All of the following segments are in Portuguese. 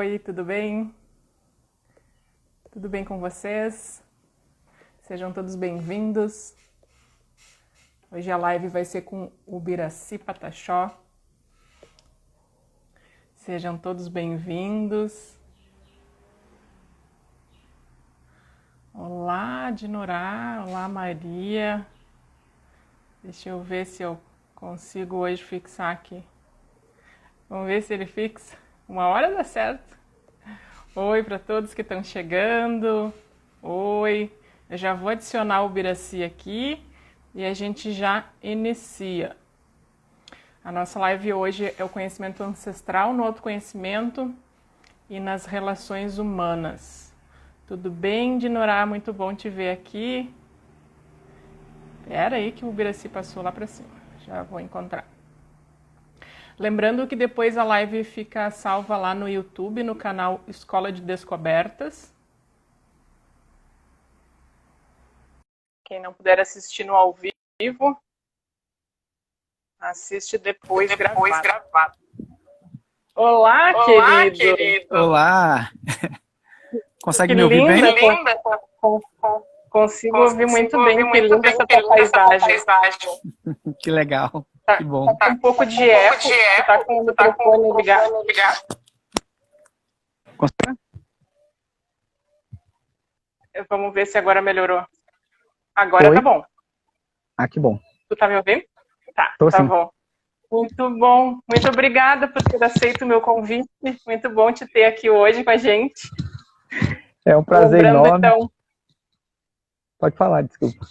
Oi, tudo bem? Tudo bem com vocês? Sejam todos bem-vindos. Hoje a live vai ser com o Biraci Pataxó. Sejam todos bem-vindos. Olá, Dinorá. Olá, Maria. Deixa eu ver se eu consigo hoje fixar aqui. Vamos ver se ele fixa. Uma hora dá certo. Oi para todos que estão chegando. Oi. Eu já vou adicionar o Biraci aqui e a gente já inicia. A nossa live hoje é o conhecimento ancestral no autoconhecimento e nas relações humanas. Tudo bem, Dinorá? Muito bom te ver aqui. Espera aí que o Biraci passou lá para cima. Já vou encontrar. Lembrando que depois a live fica salva lá no YouTube, no canal Escola de Descobertas. Quem não puder assistir no ao vivo, assiste depois gravado. Olá, querido! Olá! Consegue Que me ouvir bem? Linda! Consigo ouvir muito bem, que linda essa tua paisagem. Que legal, que bom. Tá com um pouco de eco, tá com o microfone ligado. Consegue? Vamos ver se agora melhorou. Agora Oi? tá bom. Ah, que bom. Tu tá me ouvindo? Tá, Tô tá sim. bom. Muito bom. Muito obrigada por ter aceito o meu convite. Muito bom te ter aqui hoje com a gente. É um prazer Lembrando, enorme. então, Pode falar, desculpa.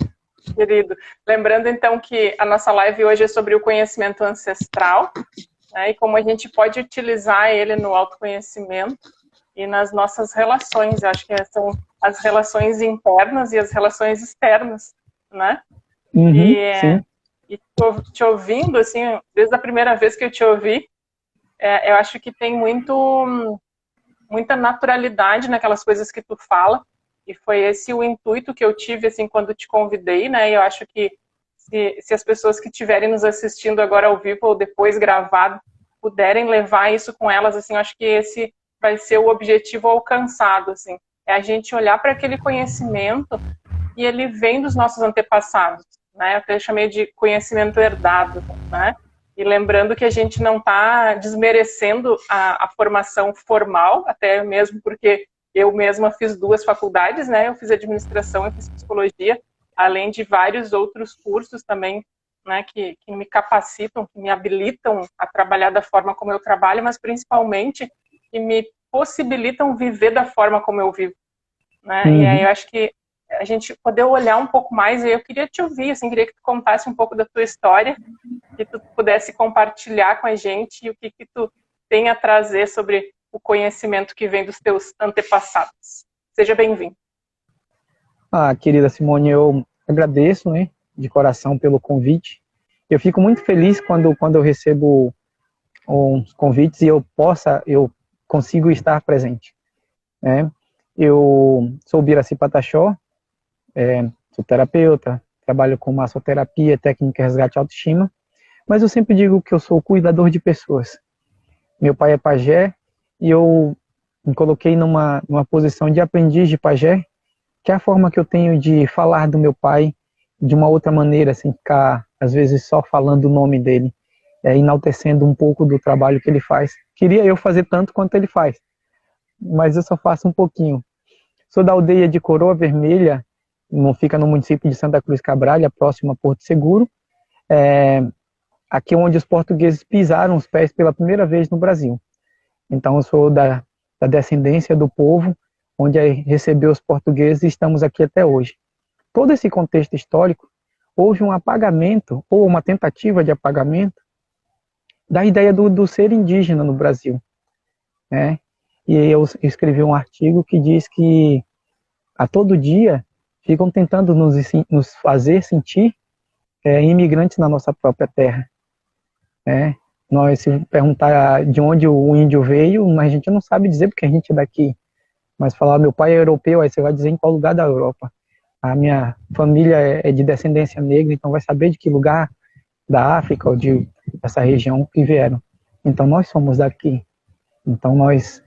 querido, lembrando então que a nossa live hoje é sobre o conhecimento ancestral, né, e como a gente pode utilizar ele no autoconhecimento e nas nossas relações. Eu acho que são as relações internas e as relações externas, né? Sim. E te ouvindo, assim, desde a primeira vez que eu te ouvi, eu acho que tem muita naturalidade naquelas coisas que tu fala, e foi esse o intuito que eu tive, assim, quando te convidei, né? E eu acho que se as pessoas que estiverem nos assistindo agora ao vivo ou depois gravado puderem levar isso com elas, assim, eu acho que esse vai ser o objetivo alcançado, assim. É a gente olhar para aquele conhecimento e ele vem dos nossos antepassados, né? Eu até chamei de conhecimento herdado, né? E lembrando que a gente não está desmerecendo a formação formal, até mesmo porque eu mesma fiz 2 faculdades, né? Eu fiz administração e fiz psicologia, além de vários outros cursos também, né? Que me capacitam, que me habilitam a trabalhar da forma como eu trabalho, mas principalmente que me possibilitam viver da forma como eu vivo, né? E aí eu acho que a gente poder olhar um pouco mais, e eu queria te ouvir, assim, queria que tu contasse um pouco da tua história, que tu pudesse compartilhar com a gente e o que tu tem a trazer sobre o conhecimento que vem dos teus antepassados. Seja bem-vindo. Ah, querida Simone, eu agradeço, né, de coração pelo convite. Eu fico muito feliz quando eu recebo uns convites e eu consigo estar presente, né? Eu sou o Biraci Pataxó, sou terapeuta, trabalho com massoterapia, técnica de resgate e autoestima, mas eu sempre digo que eu sou cuidador de pessoas. Meu pai é pajé e eu me coloquei numa posição de aprendiz de pajé, que é a forma que eu tenho de falar do meu pai de uma outra maneira, sem ficar, às vezes, só falando o nome dele, enaltecendo um pouco do trabalho que ele faz. Queria eu fazer tanto quanto ele faz, mas eu só faço um pouquinho. Sou da aldeia de Coroa Vermelha, fica no município de Santa Cruz Cabrália, próximo a Porto Seguro, aqui onde os portugueses pisaram os pés pela primeira vez no Brasil. Então eu sou da descendência do povo onde recebeu os portugueses e estamos aqui até hoje. Todo esse contexto histórico, houve um apagamento, ou uma tentativa de apagamento, da ideia do ser indígena no Brasil, né? E eu escrevi um artigo que diz que a todo dia ficam tentando nos fazer sentir imigrantes na nossa própria terra, né? Nós, se perguntar de onde o índio veio, a gente não sabe dizer porque a gente é daqui. Mas falar, meu pai é europeu, aí você vai dizer em qual lugar da Europa. A minha família é de descendência negra, então vai saber de que lugar da África ou dessa região que vieram. Então nós somos daqui. Então nós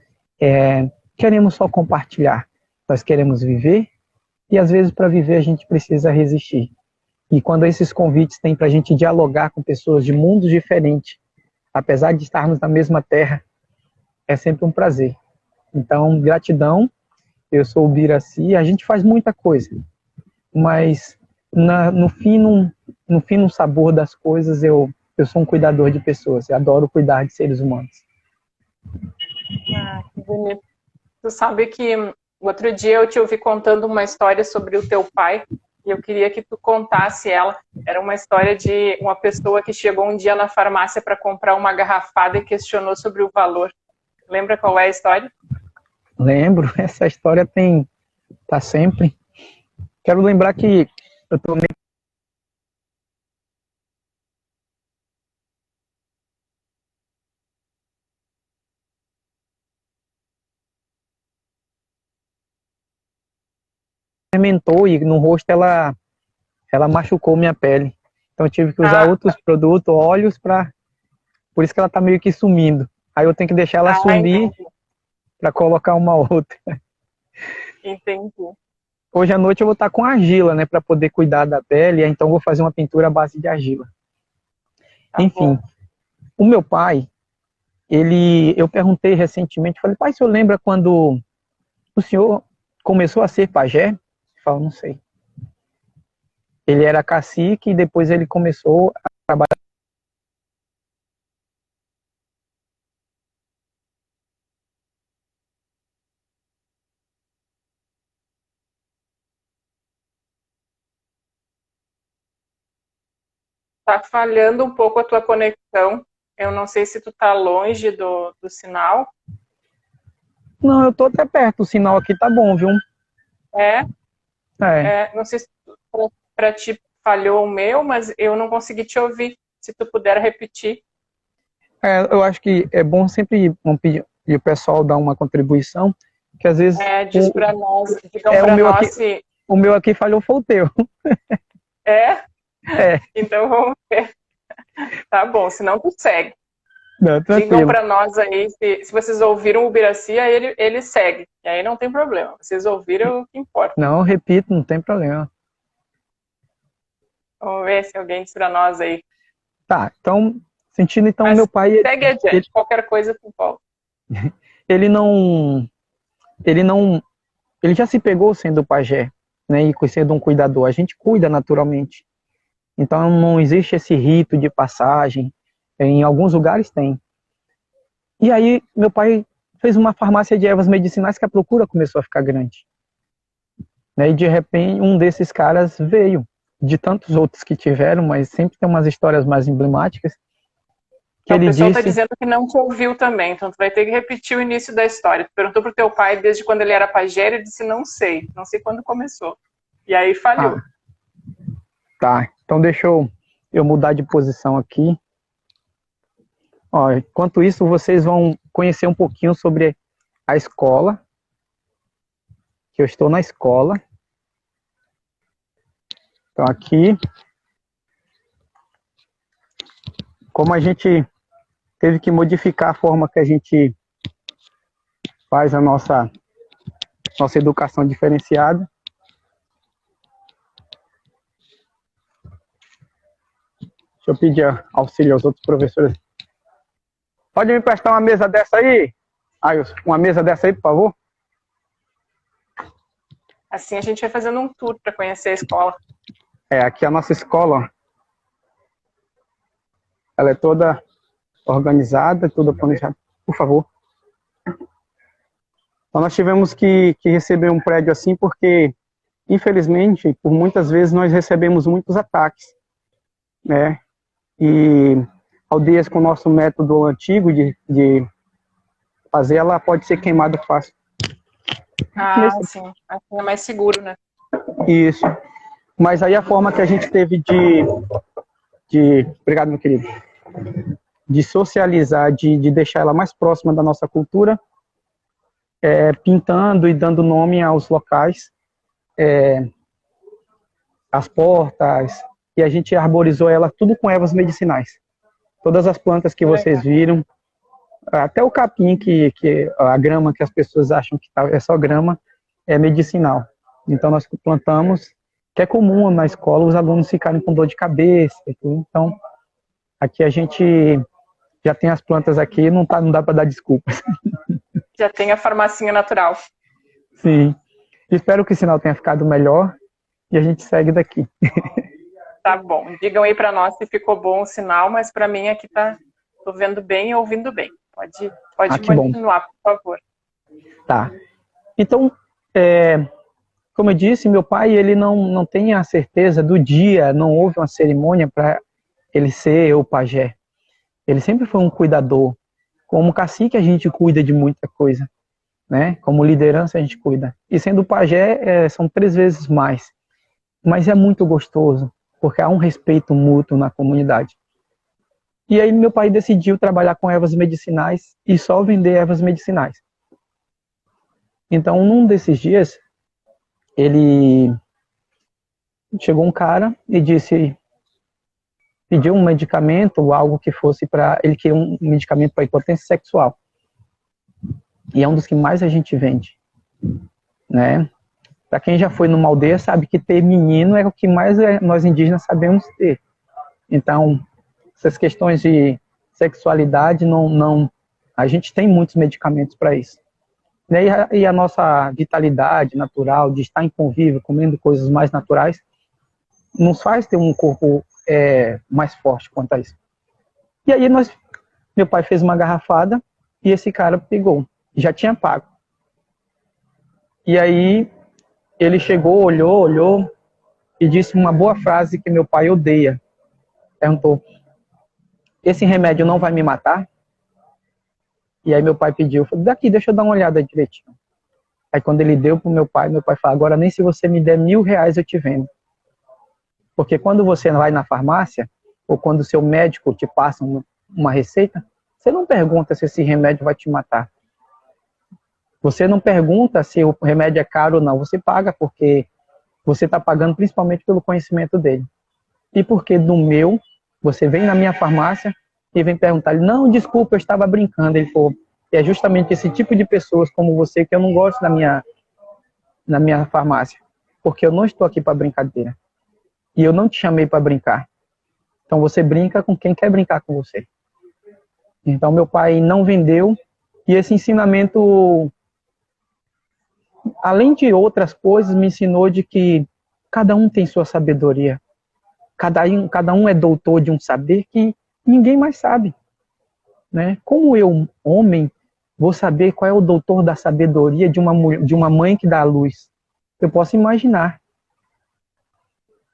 queremos só compartilhar. Nós queremos viver e às vezes para viver a gente precisa resistir. E quando esses convites têm para a gente dialogar com pessoas de mundos diferentes, apesar de estarmos na mesma terra, é sempre um prazer. Então, gratidão. Eu sou o Biraci, a gente faz muita coisa, mas no fim, no sabor das coisas, eu sou um cuidador de pessoas, eu adoro cuidar de seres humanos. Ah, que bonito. Tu sabe que o outro dia eu te ouvi contando uma história sobre o teu pai, e eu queria que tu contasse ela. Era uma história de uma pessoa que chegou um dia na farmácia para comprar uma garrafada e questionou sobre o valor. Lembra qual é a história? Lembro, essa história tá sempre. Quero lembrar que eu tô fermentou e no rosto ela machucou minha pele. Então eu tive que usar outros produtos, óleos, por isso que ela tá meio que sumindo. Aí eu tenho que deixar ela sumir para colocar uma outra. Entendi. Hoje à noite eu vou estar com argila, né, para poder cuidar da pele, então eu vou fazer uma pintura à base de argila. Tá Enfim, bom. O meu pai, eu perguntei recentemente, falei, pai, o senhor lembra quando o senhor começou a ser pajé? Ele falou, não sei. Ele era cacique e depois ele começou a trabalhar. Tá falhando um pouco a tua conexão. Eu não sei se tu tá longe do sinal. Não, eu tô até perto, o sinal aqui tá bom, viu? Não sei se para ti falhou o meu, mas eu não consegui te ouvir. Se tu puder repetir. Eu acho que é bom sempre pedir e o pessoal dar uma contribuição, que às vezes Diz para nós, digam para nós se... O meu aqui falhou foi o teu. É? É. Então vamos ver. Tá bom, senão tu segue. Não, digam para nós aí, se vocês ouviram o Biraci, aí ele segue. E aí não tem problema. Vocês ouviram o que importa. Não, repito, não tem problema. Vamos ver se alguém diz para nós aí. Tá, então, sentindo então, meu pai... Segue adiante, qualquer coisa tu volta. Ele já se pegou sendo pajé, né, e sendo um cuidador. A gente cuida naturalmente. Então não existe esse rito de passagem. Em alguns lugares tem. E aí meu pai fez uma farmácia de ervas medicinais que a procura começou a ficar grande. Né, e de repente um desses caras veio, de tantos outros que tiveram, mas sempre tem umas histórias mais emblemáticas. Que o pessoal está dizendo que não te ouviu também, então tu vai ter que repetir o início da história. Tu perguntou pro teu pai desde quando ele era pajé, ele disse não sei quando começou. E aí falhou. Tá, então deixa eu mudar de posição aqui. Ó, enquanto isso, vocês vão conhecer um pouquinho sobre a escola, que eu estou na escola. Então aqui, como a gente teve que modificar a forma que a gente faz a nossa educação diferenciada. Deixa eu pedir auxílio aos outros professores. Pode me prestar uma mesa dessa aí? Ailson, uma mesa dessa aí, por favor? Assim a gente vai fazendo um tour para conhecer a escola. Aqui a nossa escola, ela é toda organizada, toda planejada. Por favor. Então nós tivemos que receber um prédio assim porque, infelizmente, por muitas vezes nós recebemos muitos ataques, né? E aldeias com o nosso método antigo de fazer, ela pode ser queimada fácil. Sim. Assim é mais seguro, né? Isso. Mas aí a forma que a gente teve obrigado, meu querido, de socializar, de deixar ela mais próxima da nossa cultura, pintando e dando nome aos locais, as portas, e a gente arborizou ela tudo com ervas medicinais. Todas as plantas que vocês viram, Até o capim, que a grama que as pessoas acham que é só grama, é medicinal. Então nós plantamos, que é comum na escola os alunos ficarem com dor de cabeça e tudo. Então aqui a gente já tem as plantas aqui, não dá para dar desculpas. Já tem a farmacinha natural. Sim. Espero que o sinal tenha ficado melhor e a gente segue daqui. Tá bom. Digam aí para nós se ficou bom o sinal, mas para mim aqui tá, tô vendo bem e ouvindo bem. Pode continuar, por favor. Tá. Então, como eu disse, meu pai, ele não tem a certeza do dia, não houve uma cerimônia para ele ser o pajé. Ele sempre foi um cuidador. Como cacique, a gente cuida de muita coisa, né? Como liderança, a gente cuida. E sendo pajé, são 3 vezes mais. Mas é muito gostoso, porque há um respeito mútuo na comunidade. E aí meu pai decidiu trabalhar com ervas medicinais e só vender ervas medicinais. Então, num desses dias, ele chegou um cara e pediu um medicamento, algo que fosse para, ele queria um medicamento para impotência sexual. E é um dos que mais a gente vende, né? Para quem já foi numa aldeia sabe que ter menino é o que mais nós indígenas sabemos ter. Então, essas questões de sexualidade a gente tem muitos medicamentos para isso. E a nossa vitalidade natural de estar em convívio, comendo coisas mais naturais, nos faz ter um corpo mais forte quanto a isso. E aí meu pai fez uma garrafada e esse cara pegou, já tinha pago. E aí ele chegou, olhou e disse uma boa frase que meu pai odeia. Perguntou: esse remédio não vai me matar? E aí meu pai pediu, falou, daqui, deixa eu dar uma olhada direitinho. Aí quando ele deu pro meu pai falou, agora nem se você me der R$1.000 eu te vendo. Porque quando você vai na farmácia, ou quando o seu médico te passa uma receita, você não pergunta se esse remédio vai te matar. Você não pergunta se o remédio é caro ou não, você paga porque você está pagando principalmente pelo conhecimento dele. E porque no meu, você vem na minha farmácia e vem perguntar, não, desculpa, eu estava brincando. Ele falou, é justamente esse tipo de pessoas como você que eu não gosto na minha farmácia, porque eu não estou aqui para brincadeira. E eu não te chamei para brincar. Então você brinca com quem quer brincar com você. Então meu pai não vendeu, e esse ensinamento, além de outras coisas, me ensinou de que cada um tem sua sabedoria. Cada um é doutor de um saber que ninguém mais sabe, né? Como eu, homem, vou saber qual é o doutor da sabedoria de uma mãe que dá a luz? Eu posso imaginar,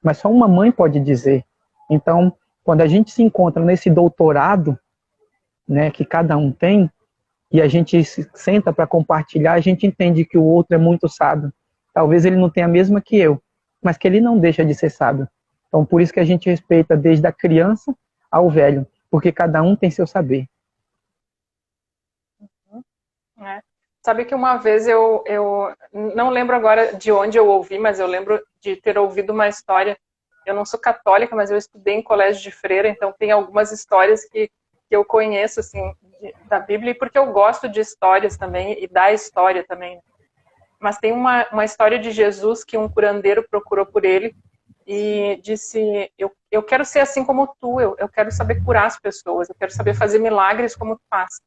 mas só uma mãe pode dizer. Então, quando a gente se encontra nesse doutorado, né, que cada um tem, e a gente se senta para compartilhar, a gente entende que o outro é muito sábio. Talvez ele não tenha a mesma que eu, mas que ele não deixa de ser sábio. Então, por isso que a gente respeita desde a criança ao velho, porque cada um tem seu saber. É. Sabe que uma vez eu não lembro agora de onde eu ouvi, mas eu lembro de ter ouvido uma história. Eu não sou católica, mas eu estudei em colégio de freira, então tem algumas histórias que eu conheço assim da Bíblia, e porque eu gosto de histórias também e da história também. Mas tem uma história de Jesus que um curandeiro procurou por ele e disse, eu quero ser assim como tu, eu quero saber curar as pessoas, eu quero saber fazer milagres como tu faz.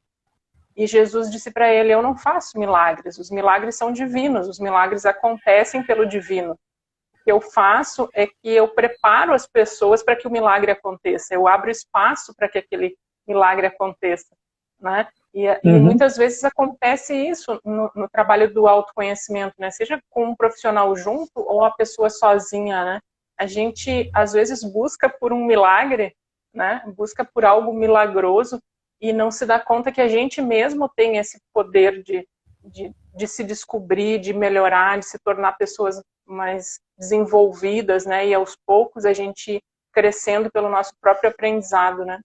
E Jesus disse para ele, eu não faço milagres, os milagres são divinos, os milagres acontecem pelo divino. O que eu faço é que eu preparo as pessoas para que o milagre aconteça, eu abro espaço para que aquele milagre aconteça, né? E muitas vezes acontece isso no trabalho do autoconhecimento, né? Seja com um profissional junto ou a pessoa sozinha, né? A gente, às vezes, busca por um milagre, né? Busca por algo milagroso e não se dá conta que a gente mesmo tem esse poder de se descobrir, de melhorar, de se tornar pessoas mais desenvolvidas, né? E aos poucos a gente crescendo pelo nosso próprio aprendizado, né?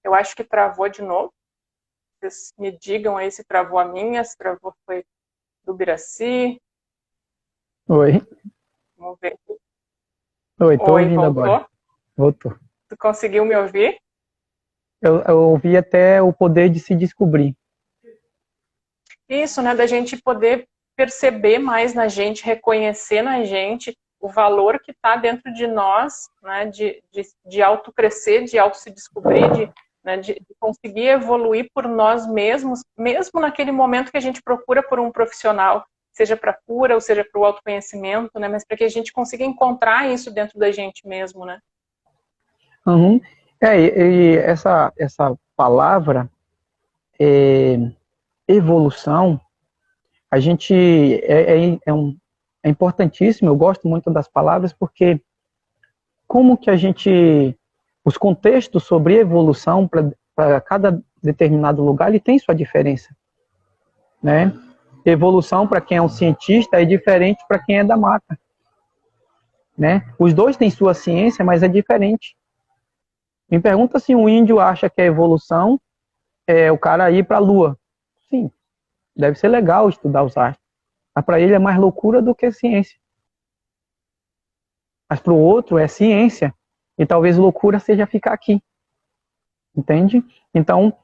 Eu acho que travou de novo. Vocês me digam aí se travou a minha, se travou foi do Biraci. Oi. Vamos ver. Oi, tô ouvindo voltou? agora. Voltou. Tu conseguiu me ouvir? eu ouvi até o poder de se descobrir. Isso, né, da gente poder perceber mais na gente, reconhecer na gente o valor que está dentro de nós, né, de auto-crescer, de auto-se descobrir, de conseguir evoluir por nós mesmos, mesmo naquele momento que a gente procura por um profissional, seja para cura ou seja para o autoconhecimento, né, mas para que a gente consiga encontrar isso dentro da gente mesmo, né. Uhum. E essa palavra, evolução, a gente é importantíssimo, eu gosto muito das palavras, porque como que a gente, os contextos sobre evolução para cada determinado lugar, ele tem sua diferença, né? Evolução para quem é um cientista é diferente para quem é da mata, né? Os dois têm sua ciência, mas é diferente. Me pergunta se um índio acha que a evolução é o cara ir para a Lua. Sim, deve ser legal estudar os astros, mas para ele é mais loucura do que ciência. Mas para o outro é ciência, e talvez loucura seja ficar aqui. Entende? Então,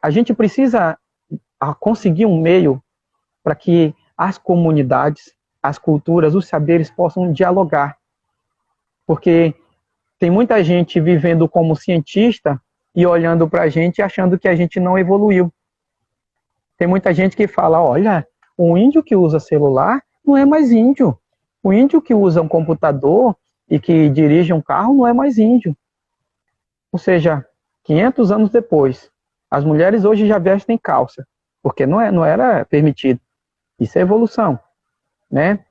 a gente precisa conseguir um meio para que as comunidades, as culturas, os saberes possam dialogar. Porque tem muita gente vivendo como cientista e olhando para a gente achando que a gente não evoluiu. Tem muita gente que fala, olha, o índio que usa celular não é mais índio. O índio que usa um computador e que dirige um carro não é mais índio. Ou seja, 500 anos depois, as mulheres hoje já vestem calça, porque não era permitido. Isso é evolução, né?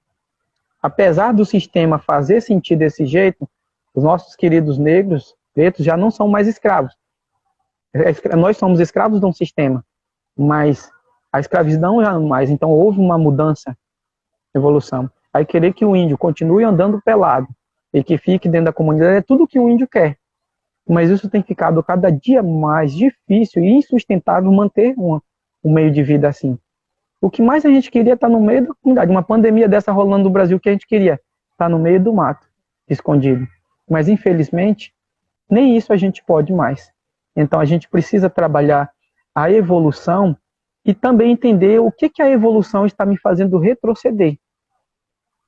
Apesar do sistema fazer sentido desse jeito, os nossos queridos negros, pretos, já não são mais escravos. Nós somos escravos de um sistema, mas a escravidão já não mais. Então houve uma mudança, evolução. Aí querer que o índio continue andando pelado e que fique dentro da comunidade é tudo que o índio quer. Mas isso tem ficado cada dia mais difícil e insustentável manter um meio de vida assim. O que mais a gente queria estar no meio da comunidade. Uma pandemia dessa rolando no Brasil, que a gente queria estar no meio do mato, escondido. Mas, infelizmente, nem isso a gente pode mais. Então, a gente precisa trabalhar a evolução e também entender o que a evolução está me fazendo retroceder.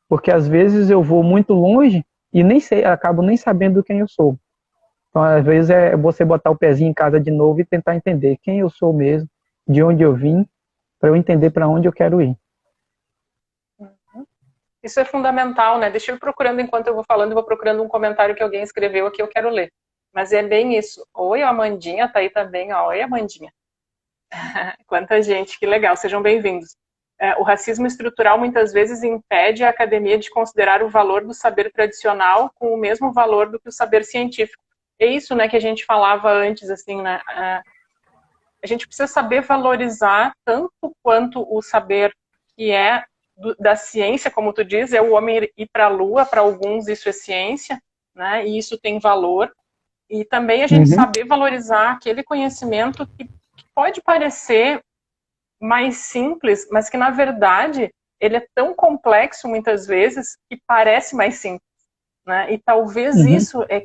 Porque, às vezes, eu vou muito longe e nem sei, acabo nem sabendo quem eu sou. Então, às vezes, é você botar o pezinho em casa de novo e tentar entender quem eu sou mesmo, de onde eu vim, para eu entender para onde eu quero ir. Isso é fundamental, né? Deixa eu ir procurando, enquanto eu vou falando, eu vou procurando um comentário que alguém escreveu aqui, eu quero ler. Mas é bem isso. Oi, Amandinha, tá aí também, ó. Oi, Amandinha. Quanta gente, que legal, sejam bem-vindos. O racismo estrutural muitas vezes impede a academia de considerar o valor do saber tradicional com o mesmo valor do que o saber científico. É isso, né, que a gente falava antes, assim, né? A gente precisa saber valorizar tanto quanto o saber que é da ciência, como tu diz, é o homem ir para a Lua, para alguns isso é ciência, né? E isso tem valor. E também a gente saber valorizar aquele conhecimento que pode parecer mais simples, mas que na verdade ele é tão complexo muitas vezes que parece mais simples, né? E talvez isso é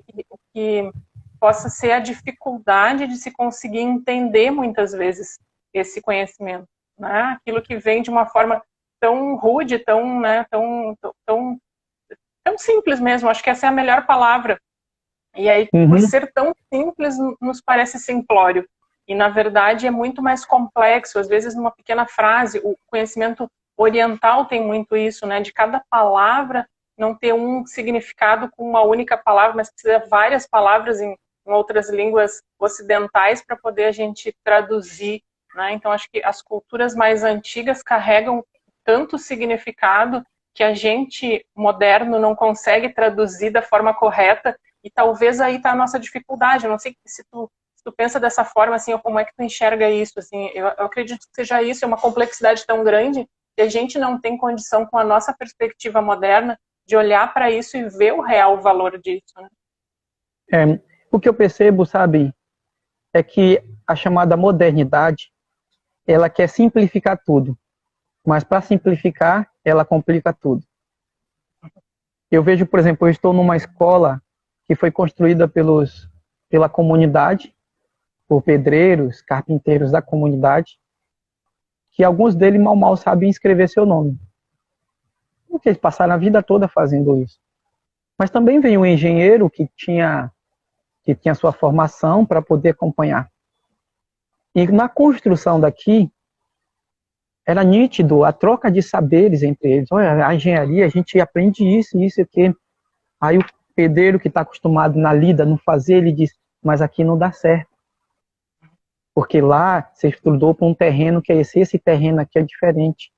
que possa ser a dificuldade de se conseguir entender muitas vezes esse conhecimento, né? Aquilo que vem de uma forma tão rude, tão, né, tão simples mesmo, acho que essa é a melhor palavra. E aí, por ser tão simples, nos parece simplório. E, na verdade, é muito mais complexo. Às vezes, numa pequena frase, o conhecimento oriental tem muito isso, né? De cada palavra não ter um significado com uma única palavra, mas precisa de várias palavras em outras línguas ocidentais para poder a gente traduzir, né? Então, acho que as culturas mais antigas carregam tanto significado que a gente, moderno, não consegue traduzir da forma correta, e talvez aí está a nossa dificuldade. Eu não sei se tu pensa dessa forma, assim, ou como é que tu enxerga isso, assim, eu acredito que seja isso, é uma complexidade tão grande que a gente não tem condição, com a nossa perspectiva moderna, de olhar para isso e ver o real valor disso, né? O que eu percebo, sabe, é que a chamada modernidade, ela quer simplificar tudo, mas para simplificar, ela complica tudo. Eu vejo, por exemplo, eu estou numa escola que foi construída pela comunidade, por pedreiros, carpinteiros da comunidade, que alguns deles mal sabem escrever seu nome. Porque eles passaram a vida toda fazendo isso. Mas também veio um engenheiro que tinha sua formação para poder acompanhar. E na construção daqui, era nítido a troca de saberes entre eles. Olha, a engenharia, a gente aprende isso, isso e aquilo. Aí o pedreiro que está acostumado na lida, não fazer, ele diz, mas aqui não dá certo. Porque lá você estudou para um terreno que é esse terreno aqui é diferente.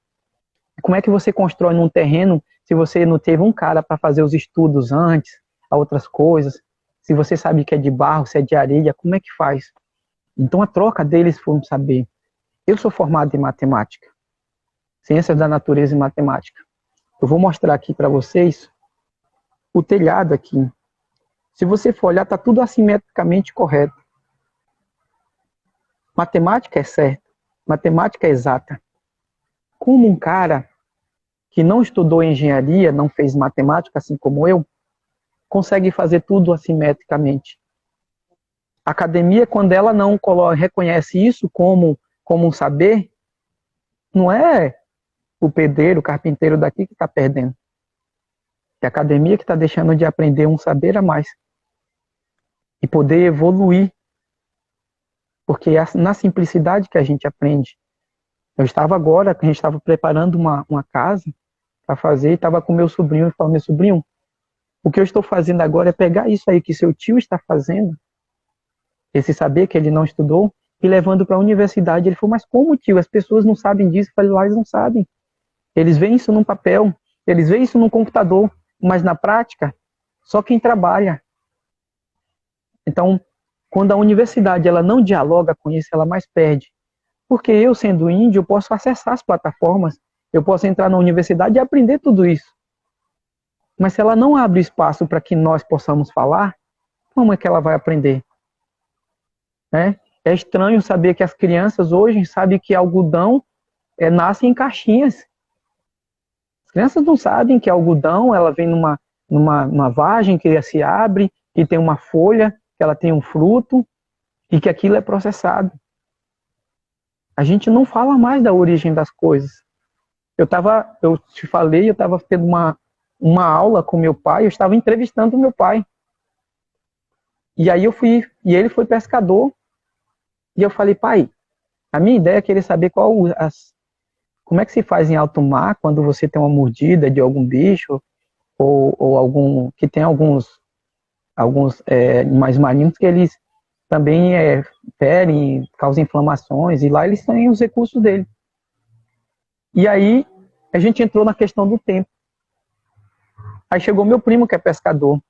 Como é que você constrói num terreno se você não teve um cara para fazer os estudos antes, a outras coisas? Se você sabe que é de barro, se é de areia, como é que faz? Então a troca deles foi um saber. Eu sou formado em matemática, ciências da natureza e matemática. Eu vou mostrar aqui para vocês o telhado aqui. Se você for olhar, está tudo assimetricamente correto. Matemática é certo, matemática é exata. Como um cara que não estudou engenharia, não fez matemática, assim como eu, consegue fazer tudo assimetricamente. A academia, quando ela não reconhece isso como um saber, não é o pedreiro, o carpinteiro daqui que está perdendo. É a academia que está deixando de aprender um saber a mais. E poder evoluir. Porque é na simplicidade que a gente aprende. Eu estava agora, a gente estava preparando uma casa para fazer, e estava com meu sobrinho e falou, meu sobrinho, o que eu estou fazendo agora é pegar isso aí que seu tio está fazendo, esse saber que ele não estudou, e levando para a universidade. Ele falou, mas como, tio? As pessoas não sabem disso. Eu falei, lá eles não sabem. Eles veem isso num papel, eles veem isso num computador, mas na prática, só quem trabalha. Então, quando a universidade ela não dialoga com isso, ela mais perde. Porque eu, sendo índio, eu posso acessar as plataformas, eu posso entrar na universidade e aprender tudo isso. Mas se ela não abre espaço para que nós possamos falar, como é que ela vai aprender? É estranho saber que as crianças hoje sabem que algodão nasce em caixinhas. As crianças não sabem que algodão ela vem numa vagem que se abre, que tem uma folha, que ela tem um fruto, e que aquilo é processado. A gente não fala mais da origem das coisas. Eu te falei, eu estava tendo uma aula com meu pai, eu estava entrevistando meu pai. E aí e ele foi pescador, e eu falei, pai, a minha ideia é querer saber como é que se faz em alto mar quando você tem uma mordida de algum bicho, ou algum, que tem alguns animais marinhos que eles também ferem, causam inflamações, e lá eles têm os recursos dele. E aí a gente entrou na questão do tempo. Aí chegou meu primo, que é pescador.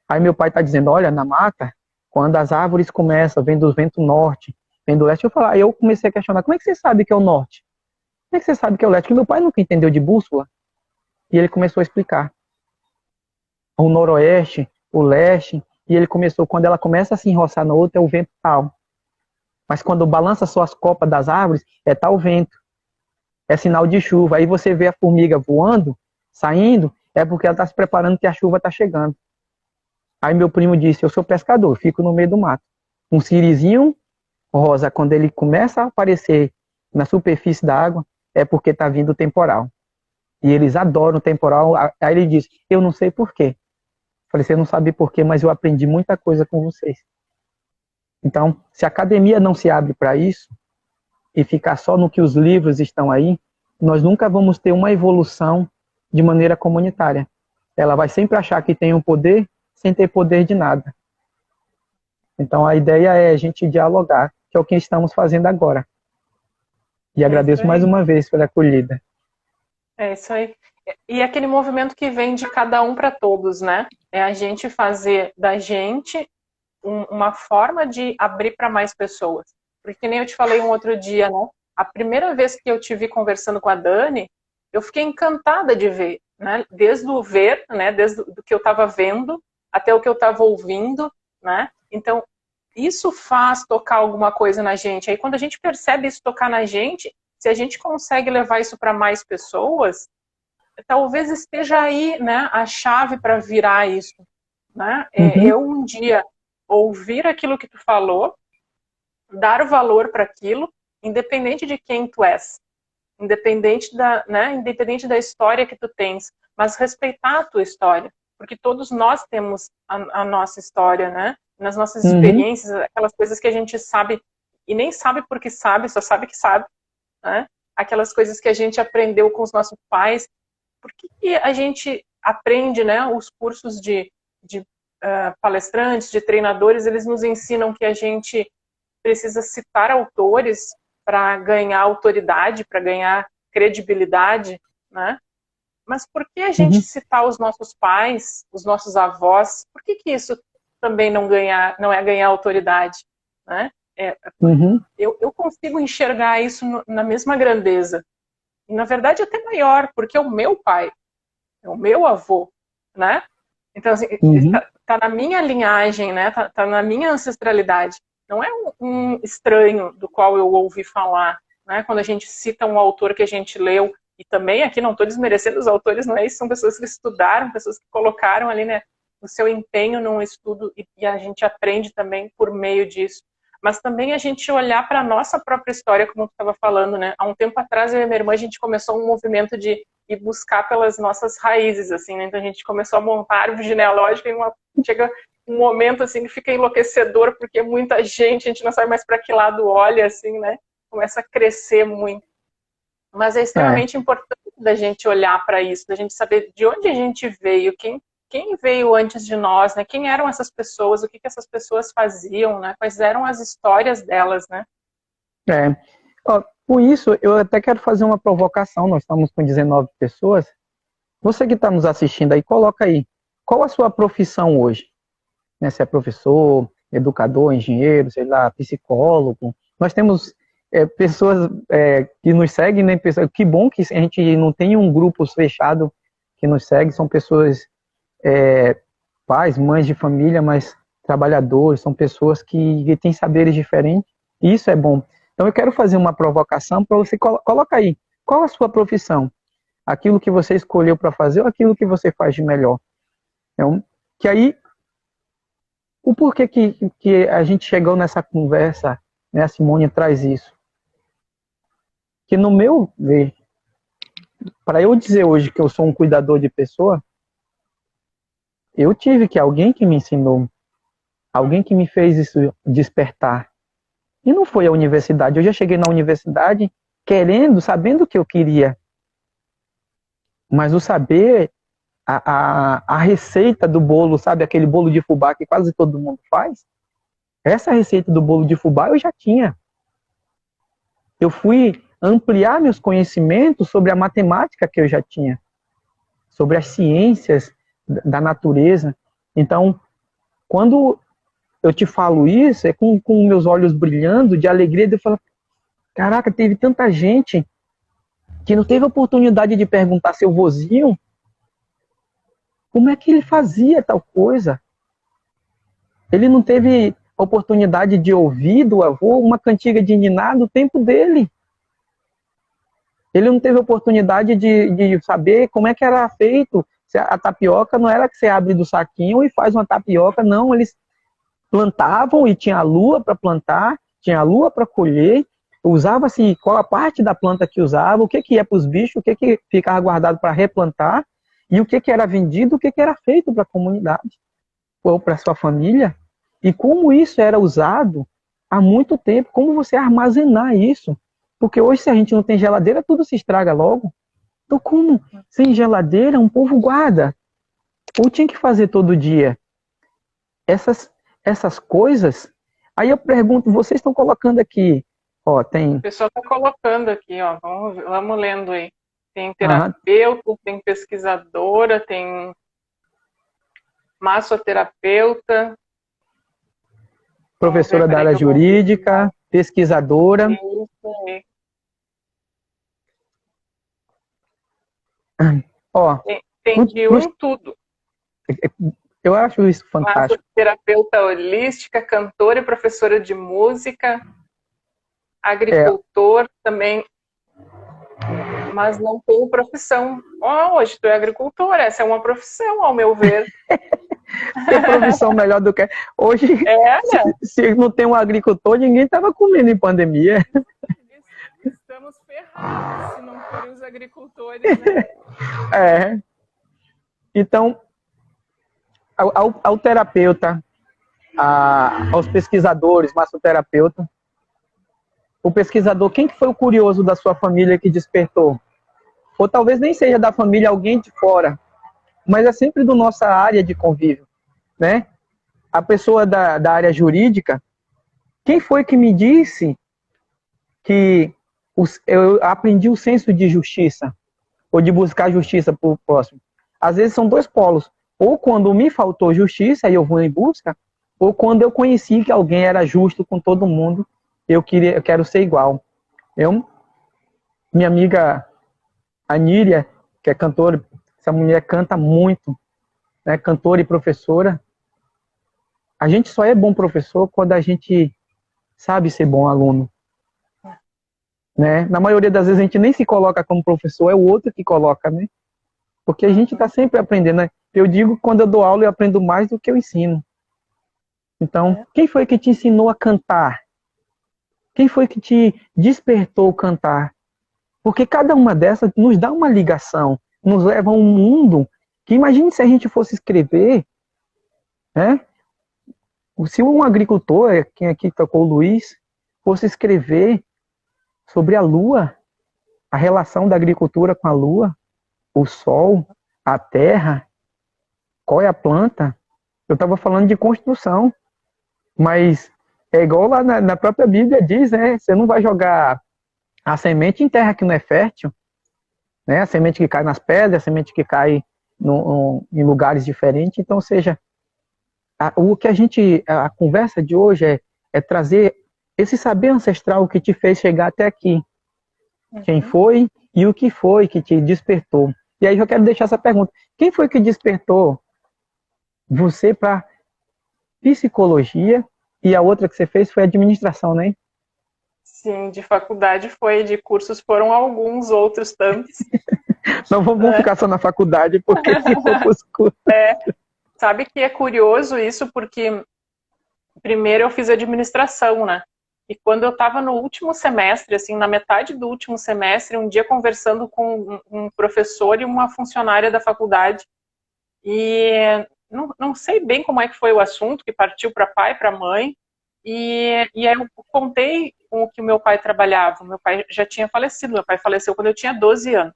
Aí meu pai está dizendo, olha, na mata, quando as árvores começam, vem do vento norte, vem do leste, aí eu comecei a questionar, como é que você sabe que é o norte? Como é que você sabe que é o leste? Porque meu pai nunca entendeu de bússola. E ele começou a explicar. O noroeste, o leste, e ele começou, quando ela começa a se enroçar na outra, é o vento tal. Mas quando balança só as copas das árvores, é tal vento. É sinal de chuva. Aí você vê a formiga voando, saindo, é porque ela está se preparando que a chuva está chegando. Aí meu primo disse, eu sou pescador, fico no meio do mato. Um sirizinho rosa, quando ele começa a aparecer na superfície da água, é porque está vindo o temporal. E eles adoram o temporal. Aí ele disse, eu não sei por quê. Falei, você não sabe por quê, mas eu aprendi muita coisa com vocês. Então, se a academia não se abre para isso, e ficar só no que os livros estão aí, nós nunca vamos ter uma evolução de maneira comunitária. Ela vai sempre achar que tem um poder, sem ter poder de nada. Então, a ideia é a gente dialogar, que é o que estamos fazendo agora. E agradeço mais uma vez pela acolhida. É isso aí. E aquele movimento que vem de cada um para todos, né? É a gente fazer da gente uma forma de abrir para mais pessoas. Porque nem eu te falei um outro dia, né? A primeira vez que eu te vi conversando com a Dani, eu fiquei encantada de ver, né? Desde o ver, né? Desde o que eu estava vendo até o que eu estava ouvindo, né? Então, isso faz tocar alguma coisa na gente. Aí quando a gente percebe isso tocar na gente, se a gente consegue levar isso para mais pessoas, talvez esteja aí, né, a chave para virar isso, né? Eu um dia ouvir aquilo que tu falou dar valor para aquilo, independente de quem tu és, independente independente da história que tu tens, mas respeitar a tua história, porque todos nós temos a nossa história, né? Nas nossas experiências, aquelas coisas que a gente sabe e nem sabe porque sabe, só sabe que sabe, né? Aquelas coisas que a gente aprendeu com os nossos pais. Por que a gente aprende, né? Os cursos de palestrantes, de treinadores, eles nos ensinam que a gente precisa citar autores para ganhar autoridade, para ganhar credibilidade, né? Mas por que a gente citar os nossos pais, os nossos avós? Por que isso também não é ganhar autoridade, né? Eu consigo enxergar isso na mesma grandeza. E, na verdade, até maior, porque é o meu pai, é o meu avô, né? Então, assim, tá na minha linhagem, né? Tá na minha ancestralidade. Não é um estranho do qual eu ouvi falar, né? Quando a gente cita um autor que a gente leu, e também aqui não estou desmerecendo os autores, não é isso? São pessoas que estudaram, pessoas que colocaram ali, né, o seu empenho num estudo, e a gente aprende também por meio disso. Mas também a gente olhar para a nossa própria história, como tu estava falando, né? Há um tempo atrás, eu e minha irmã, a gente começou um movimento de ir buscar pelas nossas raízes, assim, né? Então a gente começou a montar a árvore genealógica e chega um momento, assim, que fica enlouquecedor, porque é muita gente, a gente não sabe mais para que lado olha, assim, né? Começa a crescer muito. Mas é extremamente importante da gente olhar para isso, da gente saber de onde a gente veio, quem veio antes de nós, né? Quem eram essas pessoas, o que essas pessoas faziam, né? Quais eram as histórias delas, né? Por isso, eu até quero fazer uma provocação. Nós estamos com 19 pessoas. Você que está nos assistindo aí, coloca aí. Qual a sua profissão hoje? Né? Se é professor, educador, engenheiro, sei lá, psicólogo. Nós temos pessoas que nos seguem, né? Que bom que a gente não tem um grupo fechado que nos segue. São pessoas, pais, mães de família, mas trabalhadores, são pessoas que têm saberes diferentes. E isso é bom. Então eu quero fazer uma provocação para você. Coloca aí. Qual a sua profissão? Aquilo que você escolheu para fazer ou aquilo que você faz de melhor? Então, que aí, o porquê que a gente chegou nessa conversa, né, a Simone traz isso. Que no meu ver, para eu dizer hoje que eu sou um cuidador de pessoa, eu tive que alguém que me ensinou, alguém que me fez isso despertar. E não foi a universidade. Eu já cheguei na universidade sabendo o que eu queria. Mas o saber, a receita do bolo, sabe, aquele bolo de fubá que quase todo mundo faz, essa receita do bolo de fubá eu já tinha. Eu fui ampliar meus conhecimentos sobre a matemática que eu já tinha, sobre as ciências da natureza. Então, quando eu te falo isso, é com meus olhos brilhando de alegria, de eu falar, caraca, teve tanta gente que não teve oportunidade de perguntar seu vozinho como é que ele fazia tal coisa. Ele não teve oportunidade de ouvir do avô uma cantiga de niná do tempo dele. Ele não teve oportunidade de saber como é que era feito. A tapioca não era que você abre do saquinho e faz uma tapioca, não. Eles plantavam e tinha a lua para plantar, tinha a lua para colher, usava-se qual a parte da planta que usava, o que ia para os bichos, o que ficava guardado para replantar, e o que era vendido, o que era feito para a comunidade, ou para a sua família, e como isso era usado há muito tempo, como você armazenar isso, porque hoje se a gente não tem geladeira, tudo se estraga logo. Então como sem geladeira um povo guarda? Ou tinha que fazer todo dia? Essas coisas, aí eu pergunto, vocês estão colocando aqui, ó, tem... O pessoal está colocando aqui, ó, vamos lendo aí. Tem terapeuta, tem pesquisadora, tem massoterapeuta, professora da área jurídica, pesquisadora. Ó, tem de um tudo. Eu acho isso fantástico. Terapeuta holística, cantora e professora de música, agricultor também, mas não tem profissão. Hoje tu é agricultor, essa é uma profissão, ao meu ver. Tem profissão melhor do que... Hoje, se não tem um agricultor, ninguém estava comendo em pandemia. Estamos ferrados se não forem os agricultores, né? Então, ao terapeuta, aos pesquisadores, massoterapeuta, o pesquisador, quem que foi o curioso da sua família que despertou? Ou talvez nem seja da família, alguém de fora, mas é sempre da nossa área de convívio, né? A pessoa da área jurídica, quem foi que me disse que eu aprendi o senso de justiça, ou de buscar justiça para o próximo? Às vezes são dois polos, ou quando me faltou justiça e eu vou em busca, ou quando eu conheci que alguém era justo com todo mundo, eu quero ser igual. Minha amiga Anília, que é cantora, essa mulher canta muito, né, cantora e professora. A gente só é bom professor quando a gente sabe ser bom aluno. Né? Na maioria das vezes a gente nem se coloca como professor, é o outro que coloca, né? Porque a gente está sempre aprendendo. Né? Eu digo que quando eu dou aula eu aprendo mais do que eu ensino. Então, quem foi que te ensinou a cantar? Quem foi que te despertou a cantar? Porque cada uma dessas nos dá uma ligação, nos leva a um mundo que, imagine se a gente fosse escrever, né? Se um agricultor, quem aqui tocou o Luiz, fosse escrever sobre a lua, a relação da agricultura com a lua, o sol, a terra, qual é a planta. Eu estava falando de construção, mas é igual lá na própria Bíblia diz, né? Você não vai jogar a semente em terra que não é fértil, né? A semente que cai nas pedras, a semente que cai em lugares diferentes. Então, ou seja, a conversa de hoje é trazer esse saber ancestral que te fez chegar até aqui. Quem foi e o que foi que te despertou. E aí eu quero deixar essa pergunta. Quem foi que despertou você para psicologia e a outra que você fez foi administração, né? Sim, de faculdade foi, de cursos foram alguns, outros tantos. Não vamos ficar só na faculdade, porque se for para os cursos... Sabe que é curioso isso, porque primeiro eu fiz administração, né? E quando eu estava no último semestre, assim, na metade do último semestre, um dia conversando com um professor e uma funcionária da faculdade, e não sei bem como é que foi o assunto, que partiu para pai, para mãe, e aí eu contei com o que o meu pai trabalhava. Meu pai já tinha falecido, meu pai faleceu quando eu tinha 12 anos.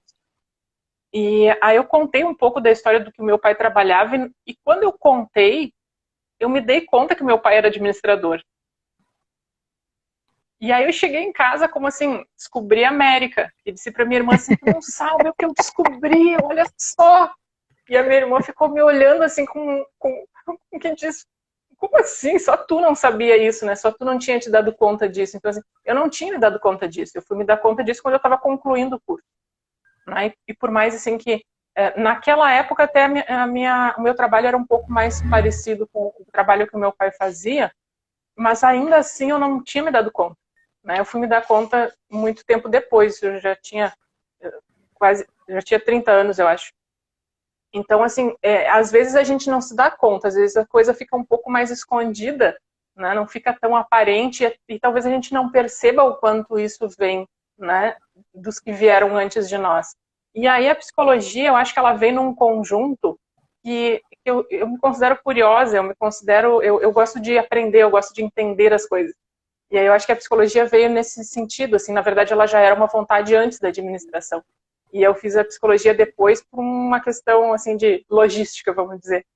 E aí eu contei um pouco da história do que o meu pai trabalhava, e quando eu contei, eu me dei conta que o meu pai era administrador. E aí eu cheguei em casa como assim, descobri a América. E disse pra minha irmã assim, tu não sabe o que eu descobri, olha só. E a minha irmã ficou me olhando assim com quem disse, como assim? Só tu não sabia isso, né? Só tu não tinha te dado conta disso. Então assim, eu não tinha me dado conta disso. Eu fui me dar conta disso quando eu estava concluindo o curso. Né? E por mais assim que naquela época até o meu trabalho era um pouco mais parecido com o trabalho que o meu pai fazia, mas ainda assim eu não tinha me dado conta. Né? Eu fui me dar conta muito tempo depois, eu já tinha 30 anos, eu acho. Então, assim, às vezes a gente não se dá conta, às vezes a coisa fica um pouco mais escondida, né? Não fica tão aparente, e talvez a gente não perceba o quanto isso vem, né, dos que vieram antes de nós. E aí a psicologia, eu acho que ela vem num conjunto que eu me considero curiosa, eu gosto de aprender, eu gosto de entender as coisas. E aí eu acho que a psicologia veio nesse sentido, assim, na verdade ela já era uma vontade antes da administração. E eu fiz a psicologia depois por uma questão, assim, de logística, vamos dizer.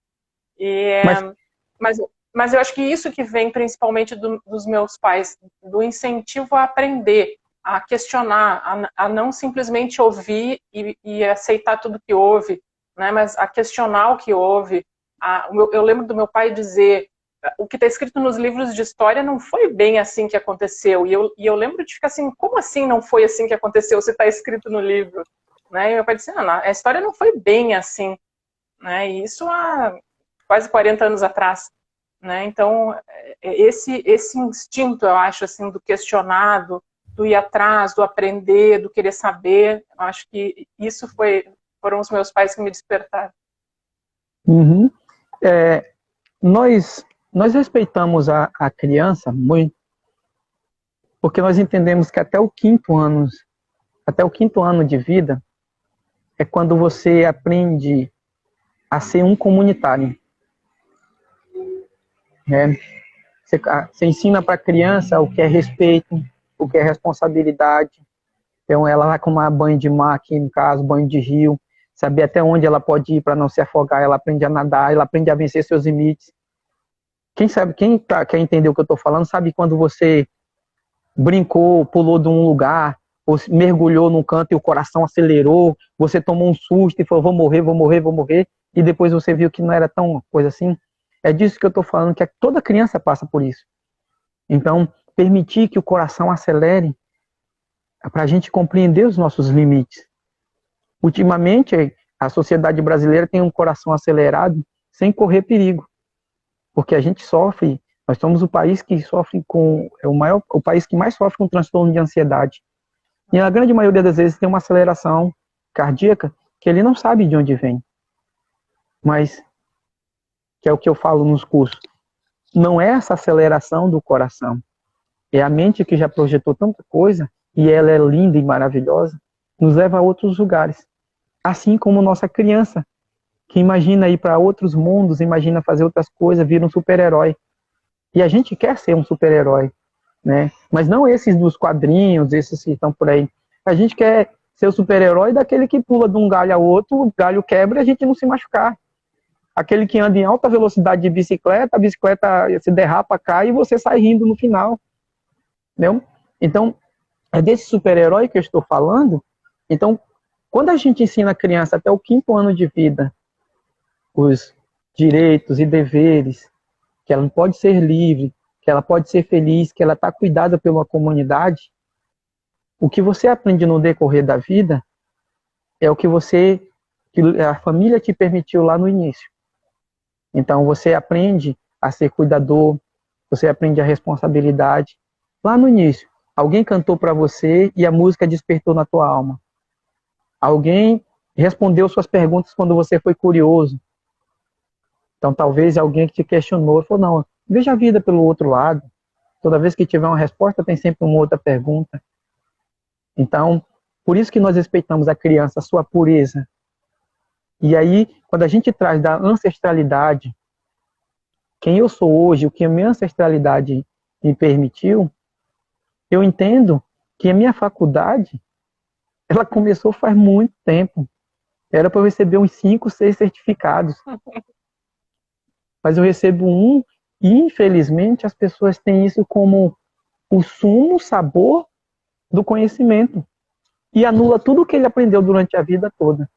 Mas eu acho que isso que vem principalmente dos meus pais, do incentivo a aprender, a questionar, a não simplesmente ouvir e aceitar tudo que ouve, né, mas a questionar o que ouve. Eu lembro do meu pai dizer, o que está escrito nos livros de história não foi bem assim que aconteceu. E eu lembro de ficar assim, como assim não foi assim que aconteceu se está escrito no livro? Né? E meu pai disse, a história não foi bem assim. Né? E isso há quase 40 anos atrás. Né? Então, esse instinto, eu acho, assim, do questionado, do ir atrás, do aprender, do querer saber, eu acho que isso foram os meus pais que me despertaram. Uhum. nós respeitamos a criança muito, porque nós entendemos que até o quinto ano de vida é quando você aprende a ser um comunitário. Né? Você ensina para a criança o que é respeito, o que é responsabilidade. Então ela vai tomar banho de mar, aqui no caso, banho de rio, saber até onde ela pode ir para não se afogar, ela aprende a nadar, ela aprende a vencer seus limites. Quer entender o que eu estou falando, sabe quando você brincou, pulou de um lugar, ou mergulhou num canto e o coração acelerou, você tomou um susto e falou, vou morrer, vou morrer, vou morrer, e depois você viu que não era tão coisa assim. É disso que eu estou falando, que toda criança passa por isso. Então, permitir que o coração acelere para a gente compreender os nossos limites. Ultimamente, a sociedade brasileira tem um coração acelerado sem correr perigo, porque a gente sofre. Nós somos o país que sofre o país que mais sofre com transtorno de ansiedade. E a grande maioria das vezes tem uma aceleração cardíaca que ele não sabe de onde vem. Mas, que é o que eu falo nos cursos, não é essa aceleração do coração. É a mente que já projetou tanta coisa, e ela é linda e maravilhosa, nos leva a outros lugares. Assim como nossa criança, que imagina ir para outros mundos, imagina fazer outras coisas, vira um super-herói. E a gente quer ser um super-herói, né? Mas não esses dos quadrinhos, esses que estão por aí. A gente quer ser o super-herói daquele que pula de um galho a outro, o galho quebra e a gente não se machucar. Aquele que anda em alta velocidade de bicicleta, a bicicleta se derrapa, cai e você sai rindo no final. Entendeu? Então, é desse super-herói que eu estou falando. Então, quando a gente ensina a criança até o quinto ano de vida os direitos e deveres, que ela pode ser livre, que ela pode ser feliz, que ela está cuidada pela comunidade, o que você aprende no decorrer da vida é o que a família te permitiu lá no início. Então você aprende a ser cuidador, você aprende a responsabilidade. Lá no início, alguém cantou para você e a música despertou na tua alma. Alguém respondeu suas perguntas quando você foi curioso. Então talvez alguém que te questionou, falou, não, veja a vida pelo outro lado. Toda vez que tiver uma resposta, tem sempre uma outra pergunta. Então, por isso que nós respeitamos a criança, a sua pureza. E aí, quando a gente traz da ancestralidade, quem eu sou hoje, o que a minha ancestralidade me permitiu, eu entendo que a minha faculdade, ela começou faz muito tempo. Era para eu receber uns 5, 6 certificados. Mas eu recebo um, e infelizmente as pessoas têm isso como o sumo sabor do conhecimento. E anula tudo o que ele aprendeu durante a vida toda.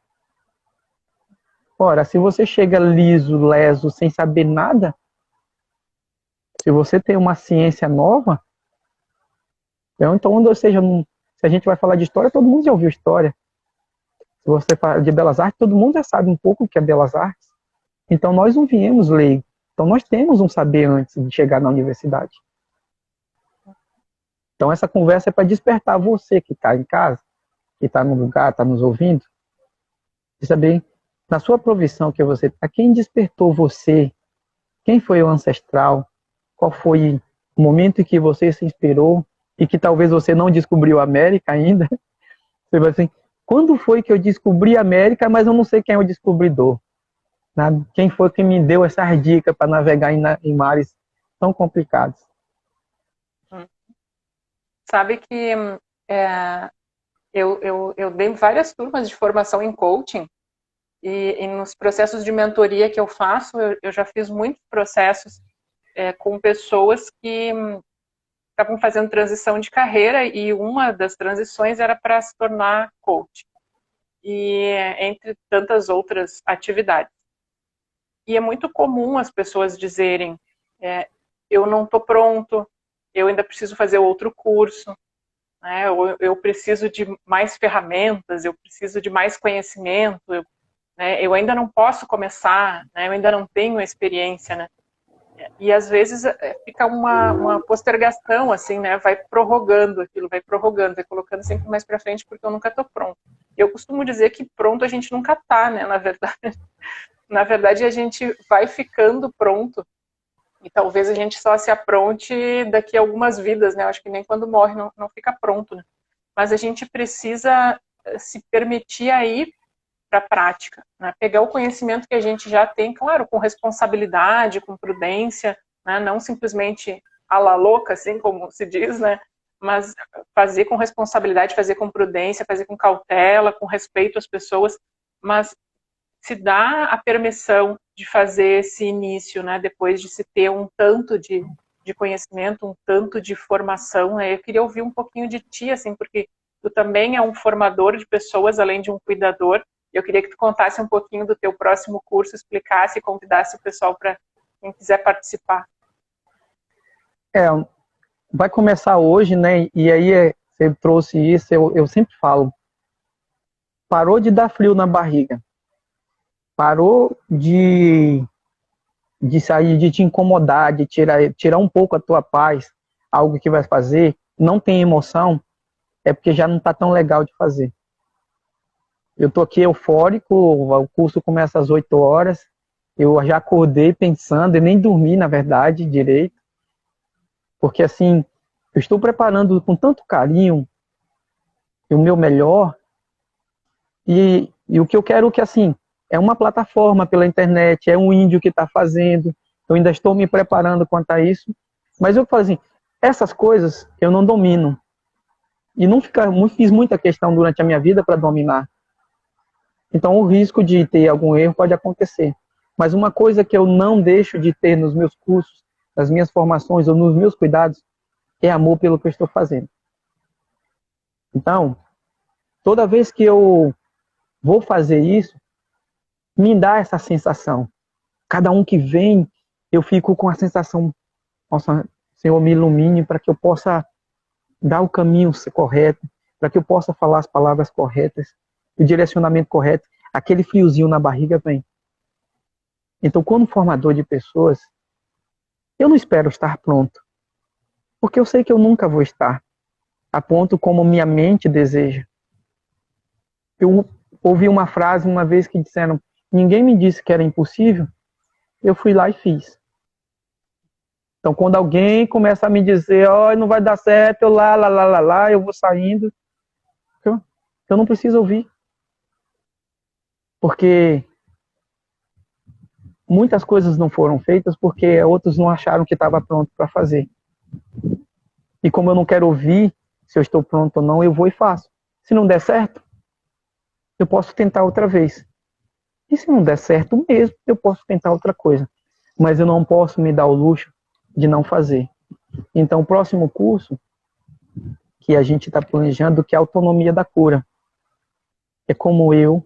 Ora, se você chega liso, leso, sem saber nada, se você tem uma ciência nova, então, se a gente vai falar de história, todo mundo já ouviu história. Se você fala de belas artes, todo mundo já sabe um pouco o que é belas artes. Então, nós não viemos leigos. Então, nós temos um saber antes de chegar na universidade. Então, essa conversa é para despertar você que está em casa, que está no lugar, está nos ouvindo, e saber, na sua profissão que você está, quem despertou você? Quem foi o ancestral? Qual foi o momento em que você se inspirou e que talvez você não descobriu a América ainda? Você vai assim, quando foi que eu descobri a América, mas eu não sei quem é o descobridor? Quem foi que me deu essas dicas para navegar em mares tão complicados? Sabe que eu dei várias turmas de formação em coaching e nos processos de mentoria que eu faço, eu já fiz muitos processos com pessoas que estavam fazendo transição de carreira e uma das transições era para se tornar coach, e entre tantas outras atividades. E é muito comum as pessoas dizerem, eu não estou pronto, eu ainda preciso fazer outro curso, né? Eu preciso de mais ferramentas, eu preciso de mais conhecimento, eu ainda não posso começar, né? Eu ainda não tenho experiência, né? E às vezes fica uma postergação, assim, né? Vai prorrogando aquilo, vai colocando sempre mais para frente porque eu nunca estou pronto. Eu costumo dizer que pronto a gente nunca está, né? Na verdade, na verdade, a gente vai ficando pronto e talvez a gente só se apronte daqui a algumas vidas, né? Eu acho que nem quando morre não fica pronto, né? Mas a gente precisa se permitir aí para a prática, né? Pegar o conhecimento que a gente já tem, claro, com responsabilidade, com prudência, né? Não simplesmente à la louca, assim como se diz, né? Mas fazer com responsabilidade, fazer com prudência, fazer com cautela, com respeito às pessoas, mas se dá a permissão de fazer esse início, né? Depois de se ter um tanto de conhecimento, um tanto de formação, né? Eu queria ouvir um pouquinho de ti, assim, porque tu também é um formador de pessoas, além de um cuidador. Eu queria que tu contasse um pouquinho do teu próximo curso, explicasse e convidasse o pessoal para quem quiser participar. Vai começar hoje, né? E aí você trouxe isso, eu sempre falo. Parou de dar frio na barriga. Parou de sair, de te incomodar, de tirar um pouco a tua paz, algo que vai fazer, não tem emoção, é porque já não está tão legal de fazer. Eu tô aqui eufórico, o curso começa às 8 horas, eu já acordei pensando, e nem dormi, na verdade, direito, porque assim, eu estou preparando com tanto carinho o meu melhor, e o que eu quero que, assim, é uma plataforma pela internet, é um índio que está fazendo, eu ainda estou me preparando quanto a isso, mas eu falo assim, essas coisas eu não domino, e não fiz muita questão durante a minha vida para dominar. Então o risco de ter algum erro pode acontecer. Mas uma coisa que eu não deixo de ter nos meus cursos, nas minhas formações ou nos meus cuidados, é amor pelo que eu estou fazendo. Então, toda vez que eu vou fazer isso, me dá essa sensação. Cada um que vem, eu fico com a sensação, nossa, Senhor, me ilumine para que eu possa dar o caminho correto, para que eu possa falar as palavras corretas, o direcionamento correto. Aquele friozinho na barriga vem. Então, como formador de pessoas, eu não espero estar pronto, porque eu sei que eu nunca vou estar a ponto como minha mente deseja. Eu ouvi uma frase uma vez que disseram, ninguém me disse que era impossível, eu fui lá e fiz. Então, quando alguém começa a me dizer, oh, não vai dar certo, eu vou saindo, eu não preciso ouvir. Porque muitas coisas não foram feitas porque outros não acharam que estava pronto para fazer. E como eu não quero ouvir se eu estou pronto ou não, eu vou e faço. Se não der certo, eu posso tentar outra vez. E se não der certo mesmo, eu posso tentar outra coisa. Mas eu não posso me dar o luxo de não fazer. Então, o próximo curso que a gente está planejando, que é a autonomia da cura. É como eu,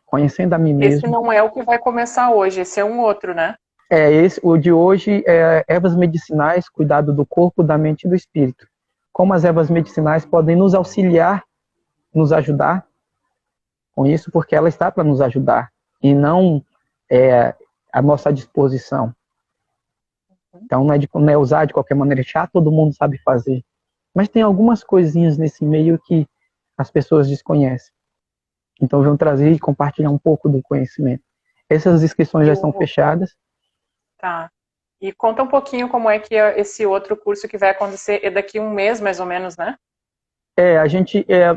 conhecendo a mim mesmo. Esse não é o que vai começar hoje, esse é um outro, né? O de hoje é ervas medicinais, cuidado do corpo, da mente e do espírito. Como as ervas medicinais podem nos auxiliar, nos ajudar com isso, porque ela está para nos ajudar e não à nossa disposição. Então não é usar de qualquer maneira, já todo mundo sabe fazer. Mas tem algumas coisinhas nesse meio que as pessoas desconhecem. Então venho trazer e compartilhar um pouco do conhecimento. Essas inscrições já estão fechadas. Tá. E conta um pouquinho como é que é esse outro curso que vai acontecer, é daqui a um mês mais ou menos, né?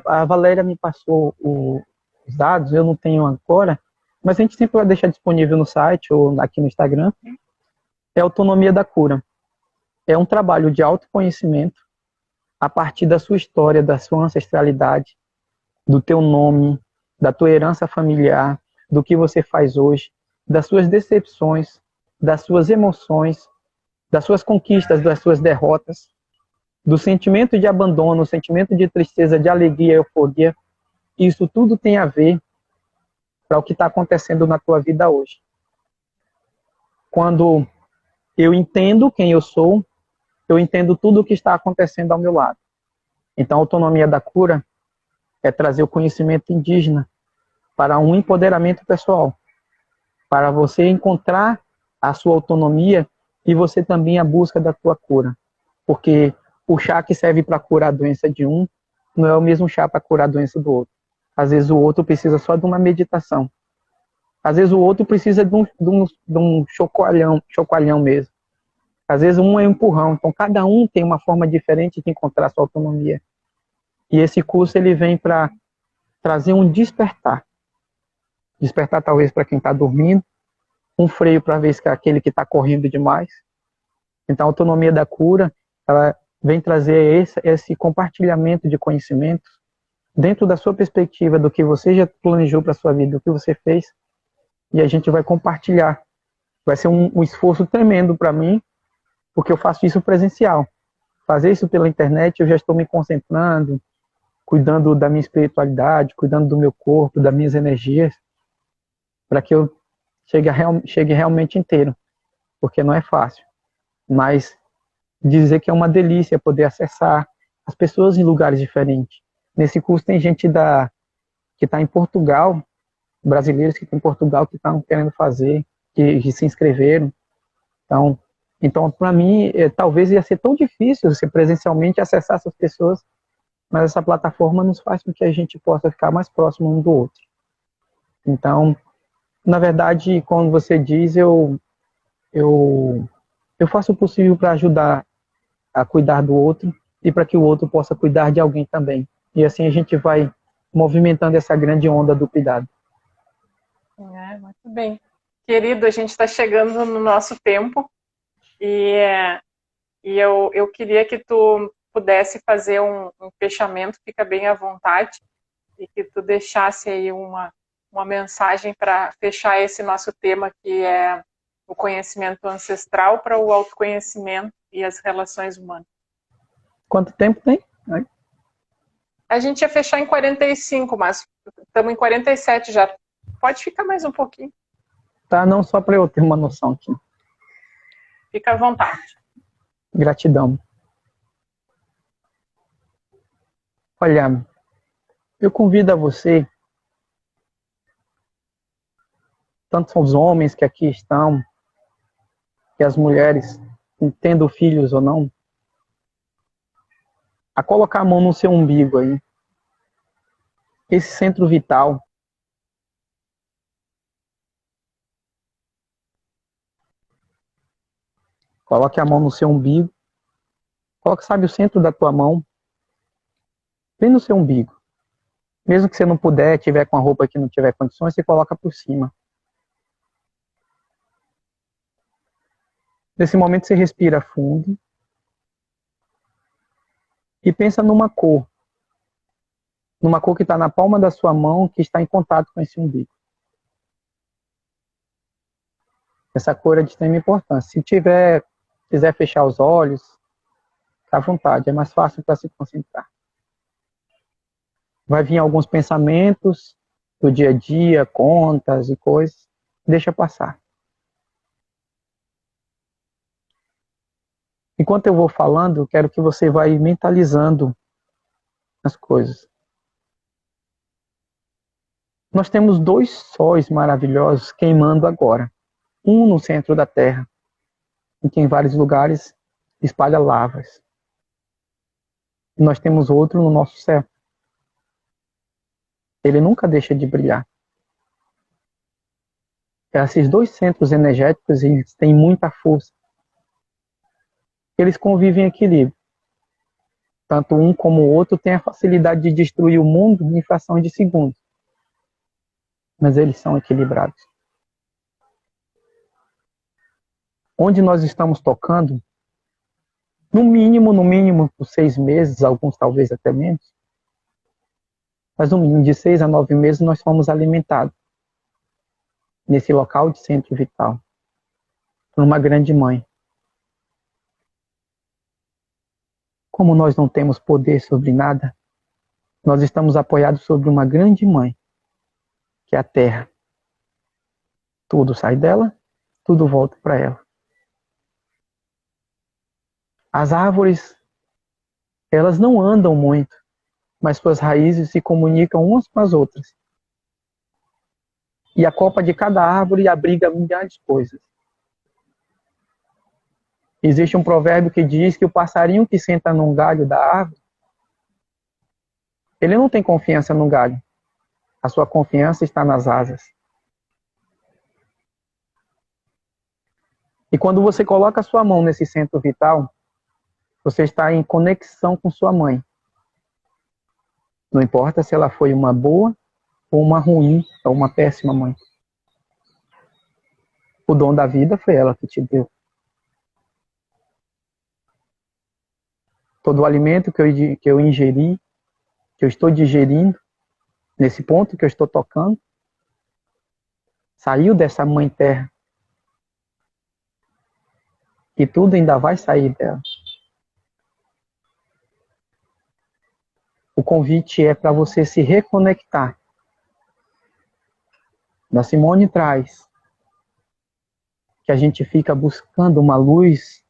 A Valéria me passou os dados, eu não tenho agora, mas a gente sempre vai deixar disponível no site ou aqui no Instagram. É Autonomia da Cura. É um trabalho de autoconhecimento a partir da sua história, da sua ancestralidade, do teu nome, da tua herança familiar, do que você faz hoje, das suas decepções, das suas emoções, das suas conquistas, das suas derrotas, do sentimento de abandono, sentimento de tristeza, de alegria, euforia. Isso tudo tem a ver para o que está acontecendo na tua vida hoje. Quando eu entendo quem eu sou, eu entendo tudo o que está acontecendo ao meu lado. Então, a autonomia da cura é trazer o conhecimento indígena para um empoderamento pessoal, para você encontrar a sua autonomia e você também a busca da tua cura. Porque o chá que serve para curar a doença de um não é o mesmo chá para curar a doença do outro. Às vezes o outro precisa só de uma meditação. Às vezes o outro precisa de um chacoalhão mesmo. Às vezes um é um empurrão. Então cada um tem uma forma diferente de encontrar a sua autonomia. E esse curso ele vem para trazer um despertar. Despertar talvez para quem está dormindo, um freio para ver se é aquele que está correndo demais. Então a autonomia da cura, ela vem trazer esse compartilhamento de conhecimentos dentro da sua perspectiva, do que você já planejou para a sua vida, do que você fez, e a gente vai compartilhar. Vai ser um esforço tremendo para mim, porque eu faço isso presencial. Fazer isso pela internet, eu já estou me concentrando, cuidando da minha espiritualidade, cuidando do meu corpo, das minhas energias, para que eu chegue realmente inteiro, porque não é fácil. Mas dizer que é uma delícia poder acessar as pessoas em lugares diferentes. Nesse curso tem gente que está em Portugal, brasileiros que estão em Portugal que estão querendo fazer, que se inscreveram. Então para mim, talvez ia ser tão difícil você presencialmente acessar essas pessoas, mas essa plataforma nos faz com que a gente possa ficar mais próximo um do outro. Então, na verdade, como você diz, eu faço o possível para ajudar a cuidar do outro e para que o outro possa cuidar de alguém também. E assim a gente vai movimentando essa grande onda do cuidado. Muito bem. Querido, a gente está chegando no nosso tempo e eu queria que tu pudesse fazer um fechamento, fica bem à vontade, e que tu deixasse aí uma mensagem para fechar esse nosso tema, que é o conhecimento ancestral para o autoconhecimento e as relações humanas. Quanto tempo tem? A gente ia fechar em 45, mas estamos em 47 já. Pode ficar mais um pouquinho. Tá, não só para eu ter uma noção aqui. Fica à vontade. Gratidão. Olha, eu convido a você, tanto os homens que aqui estão, que as mulheres, tendo filhos ou não, a colocar a mão no seu umbigo aí. Esse centro vital. Coloque a mão no seu umbigo. Coloque, sabe, o centro da tua mão bem no seu umbigo. Mesmo que você não puder, tiver com a roupa que não tiver condições, você coloca por cima. Nesse momento você respira fundo e pensa numa cor. Numa cor que está na palma da sua mão, que está em contato com esse umbigo. Essa cor é de extrema importância. Se quiser fechar os olhos, fica à vontade, é mais fácil para se concentrar. Vai vir alguns pensamentos do dia a dia, contas e coisas, deixa passar. Enquanto eu vou falando, eu quero que você vá mentalizando as coisas. Nós temos 2 sóis maravilhosos queimando agora. Um no centro da Terra, em que em vários lugares espalha lavas. E nós temos outro no nosso céu. Ele nunca deixa de brilhar. Esses 2 centros energéticos, eles têm muita força. Eles convivem em equilíbrio. Tanto um como o outro tem a facilidade de destruir o mundo em frações de segundos. Mas eles são equilibrados. Onde nós estamos tocando, no mínimo, por 6 meses, alguns talvez até menos, mas no mínimo de 6 a 9 meses nós fomos alimentados nesse local de centro vital por uma grande mãe. Como nós não temos poder sobre nada, nós estamos apoiados sobre uma grande mãe, que é a Terra. Tudo sai dela, tudo volta para ela. As árvores, elas não andam muito, mas suas raízes se comunicam umas com as outras. E a copa de cada árvore abriga milhares de coisas. Existe um provérbio que diz que o passarinho que senta num galho da árvore, ele não tem confiança no galho. A sua confiança está nas asas. E quando você coloca a sua mão nesse centro vital, você está em conexão com sua mãe. Não importa se ela foi uma boa, ou uma ruim, ou uma péssima mãe. O dom da vida foi ela que te deu. Todo o alimento que eu ingeri, que eu estou digerindo, nesse ponto que eu estou tocando, saiu dessa mãe terra. E tudo ainda vai sair dela. O convite é para você se reconectar. Da Simone traz que a gente fica buscando uma luz,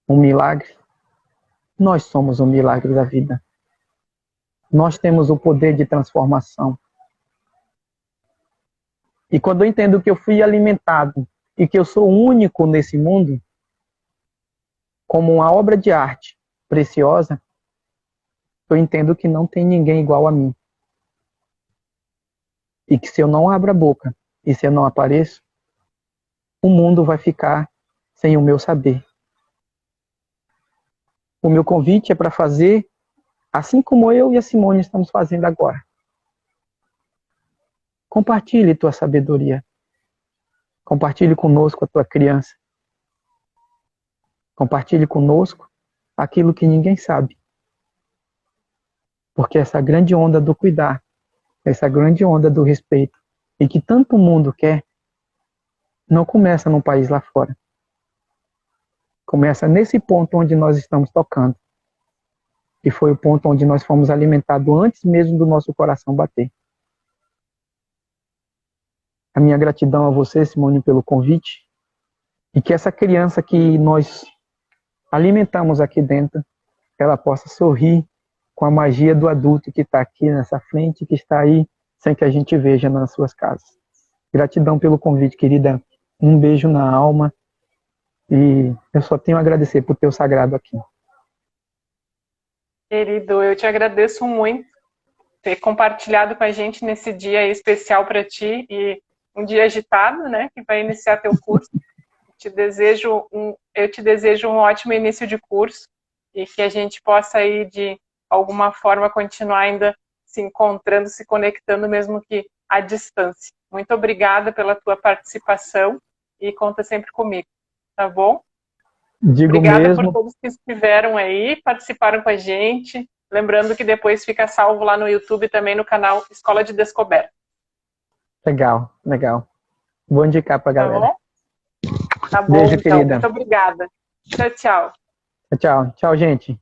um milagre. Nós somos o milagre da vida. Nós temos o poder de transformação. E quando eu entendo que eu fui alimentado e que eu sou único nesse mundo, como uma obra de arte preciosa, eu entendo que não tem ninguém igual a mim. E que se eu não abro a boca e se eu não apareço, o mundo vai ficar sem o meu saber. O meu convite é para fazer assim como eu e a Simone estamos fazendo agora. Compartilhe tua sabedoria. Compartilhe conosco a tua criança. Compartilhe conosco aquilo que ninguém sabe. Porque essa grande onda do cuidar, essa grande onda do respeito, e que tanto mundo quer, não começa num país lá fora. Começa nesse ponto onde nós estamos tocando. E foi o ponto onde nós fomos alimentados antes mesmo do nosso coração bater. A minha gratidão a você, Simone, pelo convite. E que essa criança que nós alimentamos aqui dentro, ela possa sorrir com a magia do adulto que está aqui nessa frente, que está aí, sem que a gente veja nas suas casas. Gratidão pelo convite, querida. Um beijo na alma. E eu só tenho a agradecer por ter o sagrado aqui. Querido, eu te agradeço muito por ter compartilhado com a gente nesse dia especial para ti e um dia agitado, né, que vai iniciar teu curso. Eu te desejo um ótimo início de curso e que a gente possa aí, de alguma forma, continuar ainda se encontrando, se conectando, mesmo que à distância. Muito obrigada pela tua participação e conta sempre comigo, tá bom? Digo Obrigada mesmo. por todos que estiveram aí, participaram com a gente. Lembrando que depois fica salvo lá no YouTube também no canal Escola de Descoberta. Legal, legal. Vou indicar pra galera. Tá bom? Tá bom, Beijo, então. querida. Muito obrigada. Tchau, tchau. Tchau, tchau, gente.